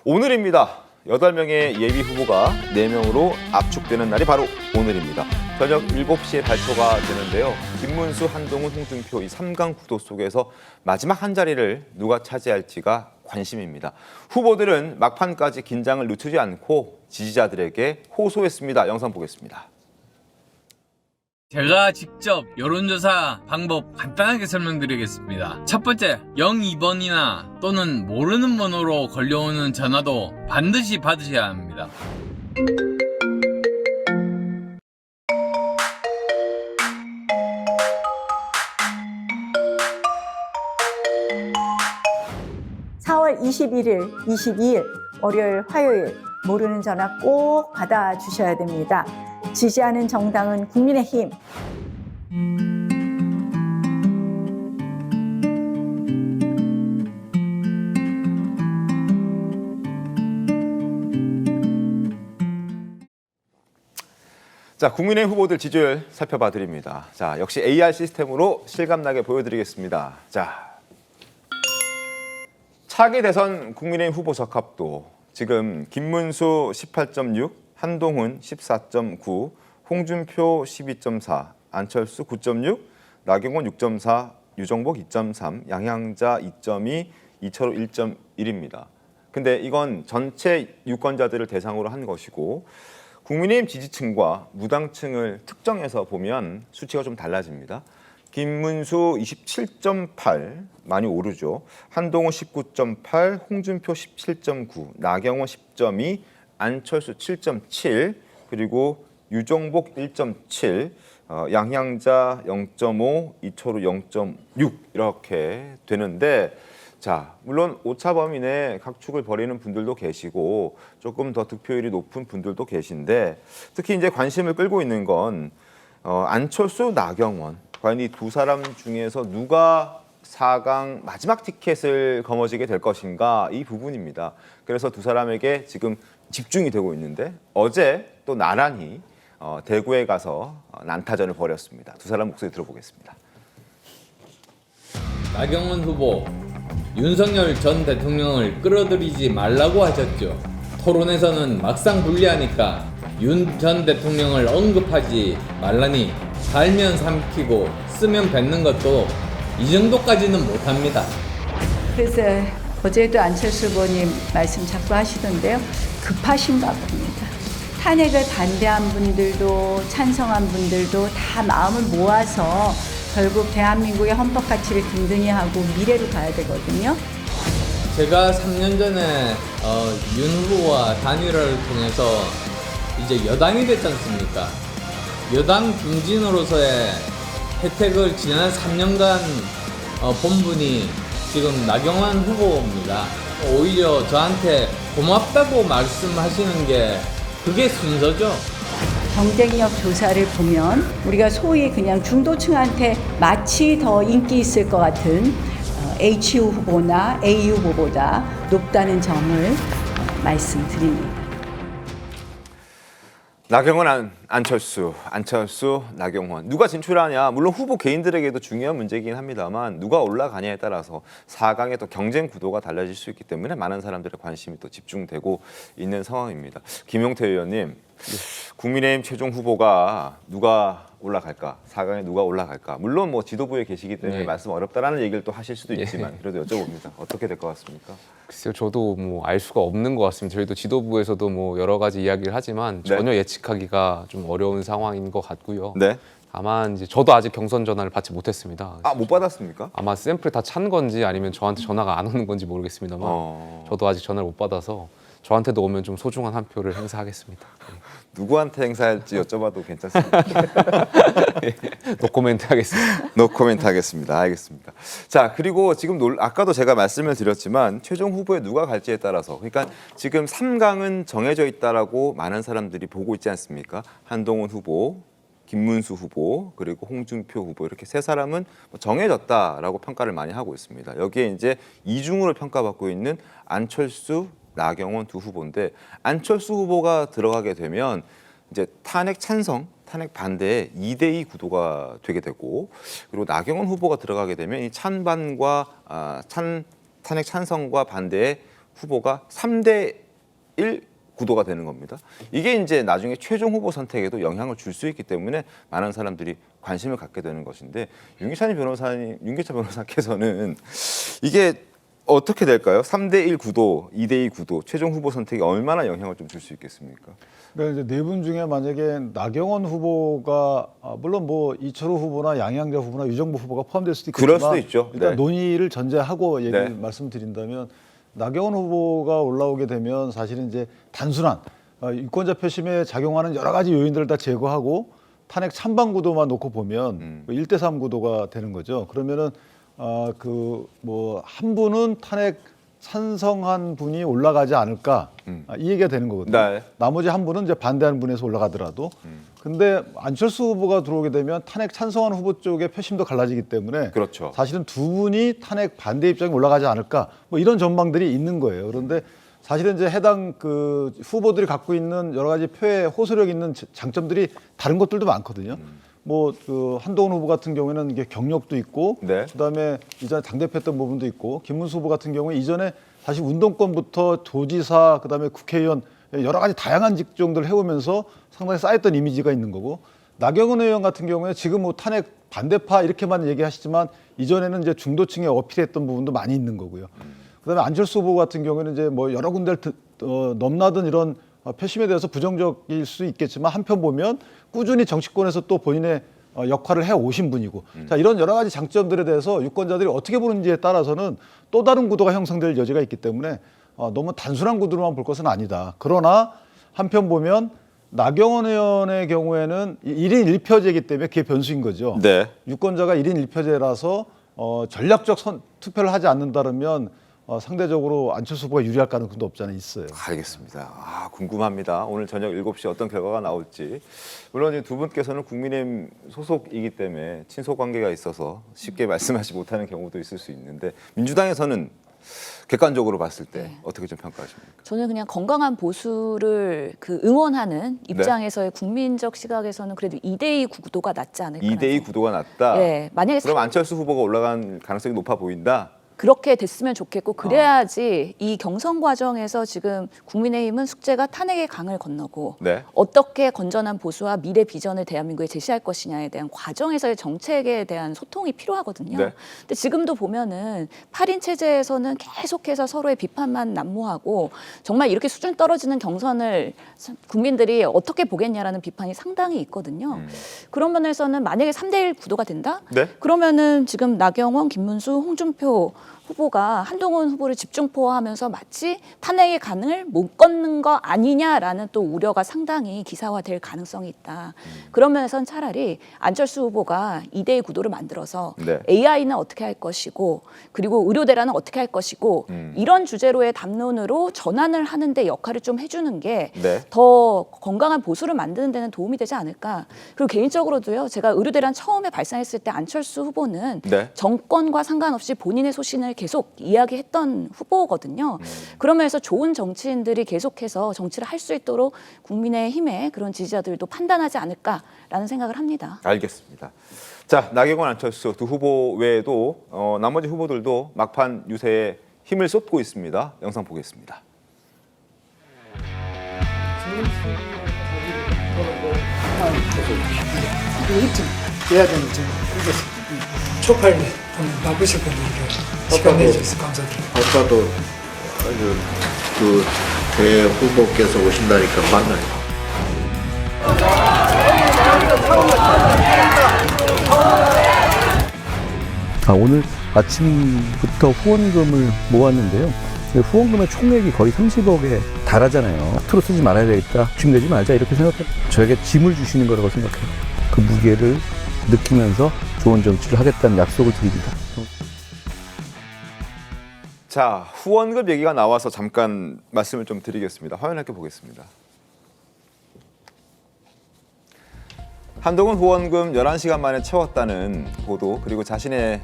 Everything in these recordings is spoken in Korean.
오늘입니다. 8명의 예비 후보가 4명으로 압축되는 날이 바로 오늘입니다. 저녁 7시에 발표가 되는데요. 김문수, 한동훈, 홍준표 이 3강 구도 속에서 마지막 한 자리를 누가 차지할지가 관심입니다. 후보들은 막판까지 긴장을 늦추지 않고 지지자들에게 호소했습니다. 영상 보겠습니다. 제가 직접 여론조사 방법 간단하게 설명드리겠습니다. 첫 번째, 02번이나 또는 모르는 번호로 걸려오는 전화도 반드시 받으셔야 합니다. (4월 21일) (22일) 월요일 화요일 모르는 전화 꼭 받아주셔야 됩니다. 지지하는 정당은 국민의힘. 자, 국민의힘 후보들 지지율 살펴봐 드립니다. 자, 역시 AR 시스템으로 실감나게 보여드리겠습니다. 자, 차기 대선 국민의힘 후보 적합도 지금 김문수 18.6, 한동훈 14.9, 홍준표 12.4, 안철수 9.6, 나경원 6.4, 유정복 2.3, 양향자 2.2, 이철호 1.1입니다. 근데 이건 전체 유권자들을 대상으로 한 것이고 국민의힘 지지층과 무당층을 특정해서 보면 수치가 좀 달라집니다. 김문수 27.8, 많이 오르죠. 한동훈 19.8, 홍준표 17.9, 나경원 10.2, 안철수 7.7, 그리고 유정복 1.7, 양향자 0.5, 이철우 0.6 이렇게 되는데 자, 물론 오차 범위 내 각축을 벌이는 분들도 계시고 조금 더 득표율이 높은 분들도 계신데 특히 이제 관심을 끌고 있는 건 안철수, 나경원 과연 이 두 사람 중에서 누가 4강 마지막 티켓을 거머쥐게 될 것인가 이 부분입니다. 그래서 두 사람에게 지금 집중이 되고 있는데 어제 또 나란히 대구에 가서 난타전을 벌였습니다. 두 사람 목소리 들어보겠습니다. 나경원 후보, 윤석열 전 대통령을 끌어들이지 말라고 하셨죠. 토론에서는 막상 불리하니까 윤 전 대통령을 언급하지 말라니 살면 삼키고 쓰면 뱉는 것도 이 정도까지는 못합니다. 그래서 어제도 안철수 후보님 말씀 자꾸 하시던데요. 급하신가 봅니다. 탄핵을 반대한 분들도 찬성한 분들도 다 마음을 모아서 결국 대한민국의 헌법 가치를 든든히 하고 미래로 가야 되거든요. 제가 3년 전에 윤 후보와 단일화를 통해서 이제 여당이 됐지 않습니까? 여당 중진으로서의 혜택을 지난 3년간 본 분이 지금 나경원 후보입니다. 오히려 저한테 고맙다고 말씀하시는 게 그게 순서죠. 경쟁력 조사를 보면 우리가 소위 그냥 중도층한테 마치 더 인기 있을 것 같은 HU 후보나 AU 후보보다 높다는 점을 말씀드립니다. 나경원, 안철수, 나경원. 누가 진출하냐. 물론 후보 개인들에게도 중요한 문제이긴 합니다만 누가 올라가냐에 따라서 4강의 또 경쟁 구도가 달라질 수 있기 때문에 많은 사람들의 관심이 또 집중되고 있는 상황입니다. 김용태 의원님, 국민의힘 최종 후보가 누가 올라갈까? 4강에 누가 올라갈까? 물론 뭐 지도부에 계시기 때문에 말씀 어렵다라는 얘기를 또 하실 수도 있지만 그래도 여쭤봅니다. 어떻게 될 것 같습니까? 글쎄요, 저도 뭐 알 수가 없는 것 같습니다. 저희도 지도부에서도 뭐 여러 가지 이야기를 하지만 전혀 예측하기가 좀 어려운 상황인 것 같고요. 네. 다만 이제 저도 아직 경선 전화를 받지 못했습니다. 아, 못 받았습니까? 아마 샘플이 다 찬 건지 아니면 저한테 전화가 안 오는 건지 모르겠습니다만 저도 아직 전화를 못 받아서 저한테도 오면 좀 소중한 한 표를 행사하겠습니다. 누구한테 행사할지 여쭤봐도 괜찮습니다. 노코멘트 하겠습니다. 노코멘트 하겠습니다. 알겠습니다. 자, 그리고 지금 아까도 제가 말씀을 드렸지만 최종 후보에 누가 갈지에 따라서 그러니까 지금 3강은 정해져 있다라고 많은 사람들이 보고 있지 않습니까? 한동훈 후보, 김문수 후보, 그리고 홍준표 후보 이렇게 세 사람은 정해졌다라고 평가를 많이 하고 있습니다. 여기에 이제 이중으로 평가받고 있는 안철수, 나경원 두 후보인데 안철수 후보가 들어가게 되면 이제 탄핵 찬성, 탄핵 반대의 2대2 구도가 되게 되고 그리고 나경원 후보가 들어가게 되면 이 찬반과 탄핵 찬성과 반대의 후보가 3대1 구도가 되는 겁니다. 이게 이제 나중에 최종 후보 선택에도 영향을 줄 수 있기 때문에 많은 사람들이 관심을 갖게 되는 것인데 윤기찬 변호사께서는 이게 어떻게 될까요? 3대1 구도, 2대2 구도, 최종 후보 선택에 얼마나 영향을 좀 줄 수 있겠습니까? 그러니까 이제 네 분 중에 만약에 나경원 후보가 물론 뭐 이철우 후보나 양양자 후보나 유정부 후보가 포함될 수도 있겠지만 그럴 수도 있죠. 일단 네. 논의를 전제하고 얘기를 네. 말씀드린다면 나경원 후보가 올라오게 되면 사실은 이제 단순한 유권자 표심에 작용하는 여러 가지 요인들을 다 제거하고 탄핵 찬반 구도만 놓고 보면 1대3 구도가 되는 거죠. 그러면은 그 뭐 한 분은 탄핵 찬성한 분이 올라가지 않을까 이 얘기가 되는 거거든요. 네. 나머지 한 분은 이제 반대하는 분에서 올라가더라도 근데 안철수 후보가 들어오게 되면 탄핵 찬성하는 후보 쪽의 표심도 갈라지기 때문에 그렇죠. 사실은 두 분이 탄핵 반대 입장에 올라가지 않을까 뭐 이런 전망들이 있는 거예요. 그런데 사실은 이제 해당 그 후보들이 갖고 있는 여러 가지 표에 호소력 있는 장점들이 다른 것들도 많거든요. 뭐 그 한동훈 후보 같은 경우에는 이게 경력도 있고, 네. 그다음에 이전에 당대표했던 부분도 있고, 김문수 후보 같은 경우에 이전에 사실 운동권부터 도지사, 그다음에 국회의원 여러 가지 다양한 직종들을 해오면서 상당히 쌓였던 이미지가 있는 거고, 나경원 의원 같은 경우에 지금 뭐 탄핵 반대파 이렇게만 얘기하시지만 이전에는 이제 중도층에 어필했던 부분도 많이 있는 거고요. 그다음에 안철수 후보 같은 경우에는 이제 뭐 여러 군데를 넘나든 이런 표심에 대해서 부정적일 수 있겠지만 한편 보면 꾸준히 정치권에서 또 본인의 역할을 해 오신 분이고 자 이런 여러 가지 장점들에 대해서 유권자들이 어떻게 보는지에 따라서는 또 다른 구도가 형성될 여지가 있기 때문에 너무 단순한 구도로만 볼 것은 아니다. 그러나 한편 보면 나경원 의원의 경우에는 1인 1표제이기 때문에 그게 변수인 거죠. 네. 유권자가 1인 1표제라서 전략적 투표를 하지 않는다면 상대적으로 안철수 후보가 유리할 가능성도 없지 않아 있어요. 알겠습니다. 궁금합니다. 오늘 저녁 7시 어떤 결과가 나올지. 물론 두 분께서는 국민의힘 소속이기 때문에 친소 관계가 있어서 쉽게 말씀하지 못하는 경우도 있을 수 있는데 민주당에서는 객관적으로 봤을 때 어떻게 좀 평가하십니까? 저는 그냥 건강한 보수를 그 응원하는 입장에서의 국민적 시각에서는 그래도 2대2 구도가 낫지 않을까. 2대2 구도가 낫다. 네, 만약에 그럼 안철수 후보가 올라간 가능성이 높아 보인다. 그렇게 됐으면 좋겠고 그래야지 이 경선 과정에서 지금 국민의힘은 숙제가 탄핵의 강을 건너고 네. 어떻게 건전한 보수와 미래 비전을 대한민국에 제시할 것이냐에 대한 과정에서의 정책에 대한 소통이 필요하거든요. 네. 근데 지금도 보면은 8인 체제에서는 계속해서 서로의 비판만 난무하고 정말 이렇게 수준 떨어지는 경선을 국민들이 어떻게 보겠냐라는 비판이 상당히 있거든요. 그런 면에서는 만약에 3대1 구도가 된다? 네. 그러면은 지금 나경원, 김문수, 홍준표 후보가 한동훈 후보를 집중포화하면서 마치 탄핵의 간을 못 걷는 거 아니냐라는 또 우려가 상당히 기사화될 가능성이 있다. 그런 면에서는 차라리 안철수 후보가 2대2 구도를 만들어서 네. AI는 어떻게 할 것이고 그리고 의료대란은 어떻게 할 것이고 이런 주제로의 담론으로 전환을 하는 데 역할을 좀 해주는 게 더 네. 건강한 보수를 만드는 데는 도움이 되지 않을까. 그리고 개인적으로도요. 제가 의료대란 처음에 발생했을 때 안철수 후보는 네. 정권과 상관없이 본인의 소신을 계속 이야기했던 후보거든요. 그러면서 좋은 정치인들이 계속해서 정치를 할 수 있도록 국민의힘의 그런 지지자들도 판단하지 않을까라는 생각을 합니다. 알겠습니다. 자, 나경원, 안철수 두 후보 외에도 나머지 후보들도 막판 유세에 힘을 쏟고 있습니다. 영상 보겠습니다. 일찍 해야 되는 지금 초파일 바쁘실 건데 시간 내주셔서 감사드립니다. 아까도 그 대후보께서 오신다니까 만나요. 오늘 아침부터 후원금을 모았는데요. 후원금의 총액이 거의 30억에 달하잖아요. 앞으로 쓰지 말아야 되겠다. 욕심내지 말자 이렇게 생각해요. 저에게 짐을 주시는 거라고 생각해요. 그 무게를 느끼면서 좋은 정치를 하겠다는 약속을 드립니다. 자, 후원금 얘기가 나와서 잠깐 말씀을 좀 드리겠습니다. 화면 함께 보겠습니다. 한동훈 후원금 11시간 만에 채웠다는 보도, 그리고 자신의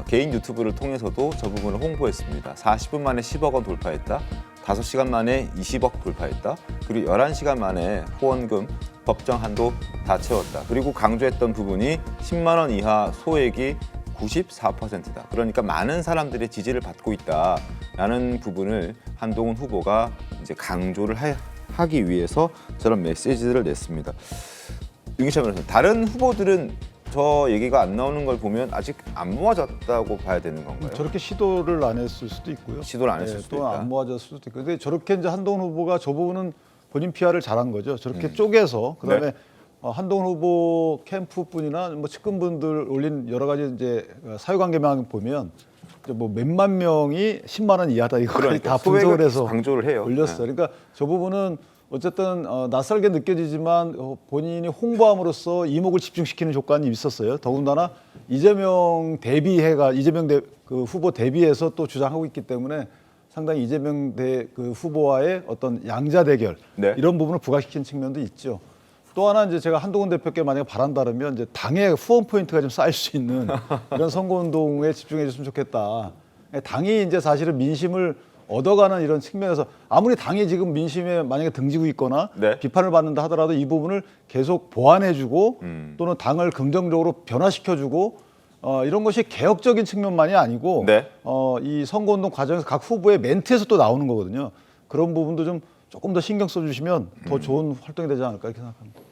개인 유튜브를 통해서도 저 부분을 홍보했습니다. 40분 만에 10억 원 돌파했다. 5시간 만에 20억 돌파했다. 그리고 11시간 만에 후원금 법정 한도 다 채웠다. 그리고 강조했던 부분이 10만 원 이하 소액이 94%다. 그러니까 많은 사람들의 지지를 받고 있다라는 부분을 한동훈 후보가 이제 강조를 하기 위해서 저런 메시지를 냈습니다. 윤기찬 변호사님, 다른 후보들은 저 얘기가 안 나오는 걸 보면 아직 안 모아졌다고 봐야 되는 건가요? 저렇게 시도를 안 했을 수도 있고요. 시도를 안 했을 수도 또 있다. 안 모아졌을 수도 있고. 근데 저렇게 이제 한동훈 후보가 저 부분은 본인 PR을 잘한 거죠. 저렇게 쪼개서 그다음에 네. 한동훈 후보 캠프뿐이나 뭐 측근분들 올린 여러 가지 이제 사유관계만 보면 이제 뭐 몇만 명이 10만 원 이하다 이거까지 그러니까 다 분석을 해서 강조를 해요. 올렸어요. 네. 그러니까 저 부분은 어쨌든 낯설게 느껴지지만 본인이 홍보함으로써 이목을 집중시키는 조건이 있었어요. 더군다나 이재명 그 후보 대비해서 또 주장하고 있기 때문에 상당히 이재명 그 후보와의 어떤 양자 대결 네. 이런 부분을 부각시킨 측면도 있죠. 또 하나 이제 제가 한동훈 대표께 만약에 바란다면 이제 당의 후원 포인트가 좀 쌓일 수 있는 이런 선거운동에 집중해 줬으면 좋겠다. 당이 이제 사실은 민심을 얻어가는 이런 측면에서 아무리 당이 지금 민심에 만약에 등지고 있거나 네. 비판을 받는다 하더라도 이 부분을 계속 보완해주고 또는 당을 긍정적으로 변화시켜주고 이런 것이 개혁적인 측면만이 아니고 네. 이 선거운동 과정에서 각 후보의 멘트에서 또 나오는 거거든요. 그런 부분도 좀 조금 더 신경 써주시면 더 좋은 활동이 되지 않을까 이렇게 생각합니다.